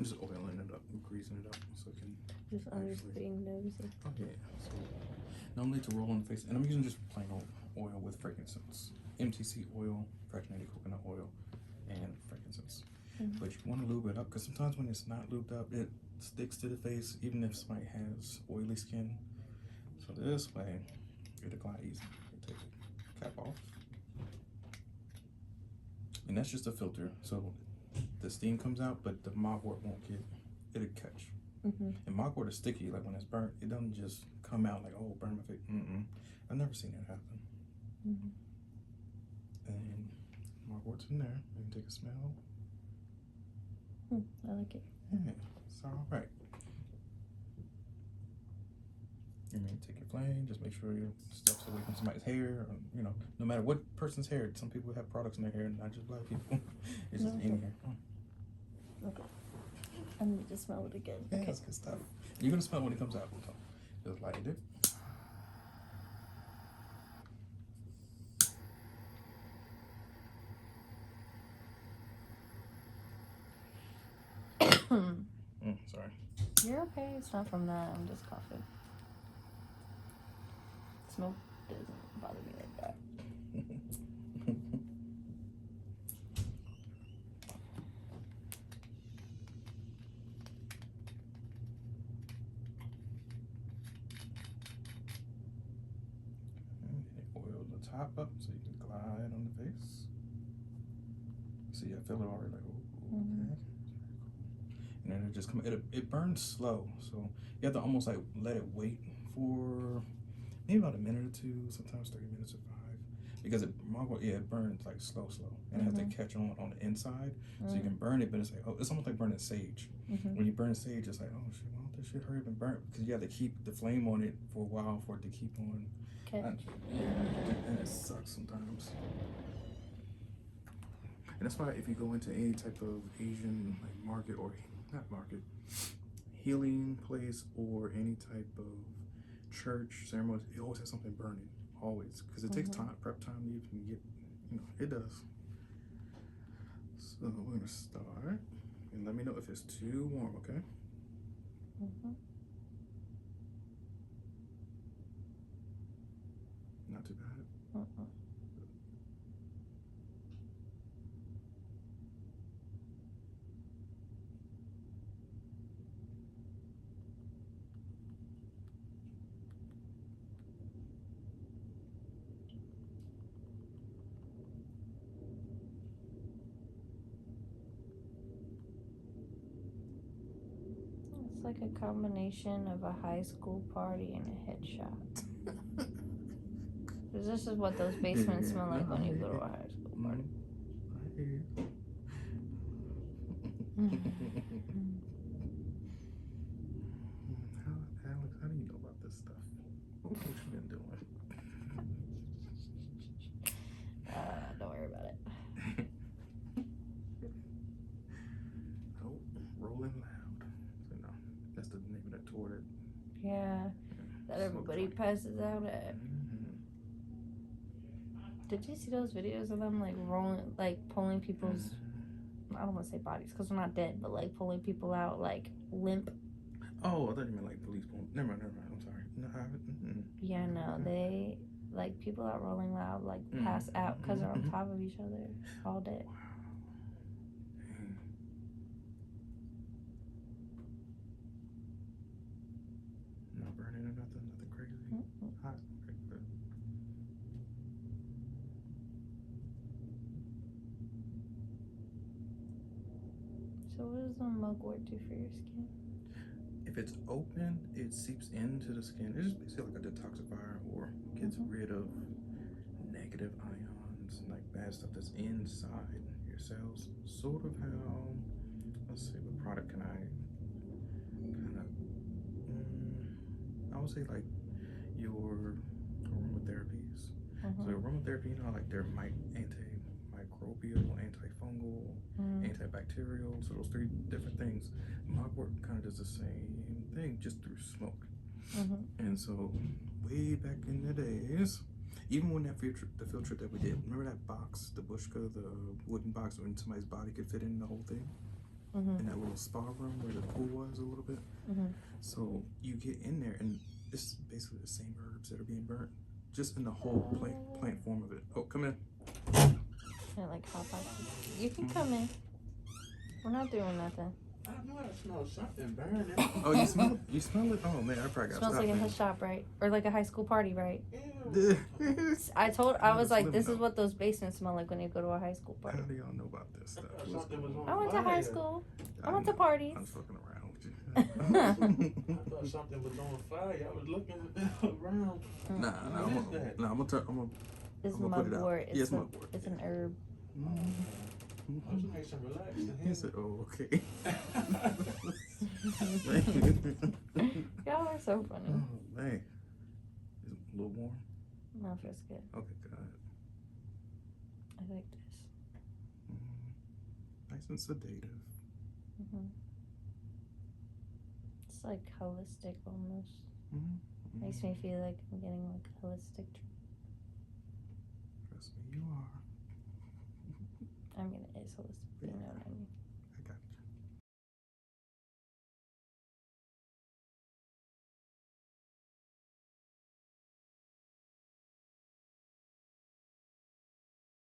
just oiling it up, greasing it up, so it can. Just being nosy. Oh yeah. So normally to roll on the face, and I'm using just plain old oil with frankincense, MTC oil, fractionated coconut oil, and frankincense. But you want to lube it up because sometimes when it's not lubed up, it sticks to the face, even if somebody has oily skin. So this way, it'll glide easy. You take the cap off, and that's just a filter, so the steam comes out, but the mugwort won't get. It'll catch. And mugwort is sticky. Like when it's burnt, it doesn't just come out like, oh, burn my face. I've never seen that happen. And mugwort's in there. You can take a smell. I like it. Yeah, it's all right. You may take your flame. Just make sure your stuff's away from somebody's hair. Or, you know, no matter what person's hair. Some people have products in their hair, not just black people. It's just any hair. Okay. I need to smell it again. Yeah, that's good stuff. You're gonna smell it when it comes out. So just light it. Sorry. You're okay. It's not from that. I'm just coughing. Smoke doesn't bother me like that. Oil the top up so you can glide on the face. See, I feel it already. Like, ooh, okay. And then it just come. It burns slow, so you have to almost like let it wait for maybe about a minute or two, sometimes 30 minutes or 5, because it burns like slow, and it has to catch on the inside, so you can burn it. But it's like, oh, it's almost like burning sage. When you burn sage, it's like, oh shit, why don't this shit hurry up and burn? Because you have to keep the flame on it for a while for it to keep on. And it sucks sometimes. And that's why if you go into any type of Asian like market or not market, healing place or any type of church ceremony, it always has something burning, always, because it takes time, prep time to even get, you know, it does. So we're gonna start, and let me know if it's too warm, okay? Not too bad. It's like a combination of a high school party and a headshot. Because this is what those basements smell like when you go to a high school party. Alex, how do you know about this stuff? What you been doing? Don't worry about it. Oh, rolling loud. So no, that's the name of that tour that. Yeah, that everybody passes out at. Did you see those videos of them like rolling, like pulling people's? I don't want to say bodies because they're not dead, but like pulling people out like limp. Oh, I thought you meant like police pulling. Never mind. I'm sorry. No, I haven't. Yeah, no, they like people out rolling loud like pass out because they're on top of each other all day. Wow. Not burning or nothing crazy. Hot. Okay, So what does the mugwort do for your skin? If it's open, it seeps into the skin. It's just basically like a detoxifier, or gets rid of negative ions, like bad stuff that's inside your cells. Sort of how, let's see, what product can I kind of, I would say like your aromatherapies. So aromatherapy, you know, like they're antimicrobial, antifungal, antibacterial, so those 3 different things. Mugwort kind of does the same thing, just through smoke. And so way back in the days, even when the field trip that we did, remember that box, the Bushka, the wooden box when somebody's body could fit in the whole thing? in that little spa room where the pool was a little bit. So you get in there, and it's basically the same herbs that are being burnt, just in the whole plant form of it. Oh, come in. Yeah, like hot boxes. You can come in. We're not doing nothing. I know I smell something burning. Oh, you smell it? Oh man, I probably got Smells like a head shop, right? Or like a high school party, right? Ew. I was like, this is what those basements smell like when you go to a high school How party. do y'all know about this stuff? I thought something was on I went to high school. I went to parties. I'm fucking around with you. I thought something was on fire. I was looking around. Nah, What is that? I'm gonna It's I'm gonna put it out. mugwort. Yes, mugwort. It's an herb. That's nice and relaxed. He said, "Oh, okay." Y'all are so funny. Oh man, is it a little warm? No, it feels good. Okay, good. I like this. Nice and sedative. It's like holistic almost. Makes me feel like I'm getting like holistic. Trust me, you are. I mean, it is holistic. You know what I mean.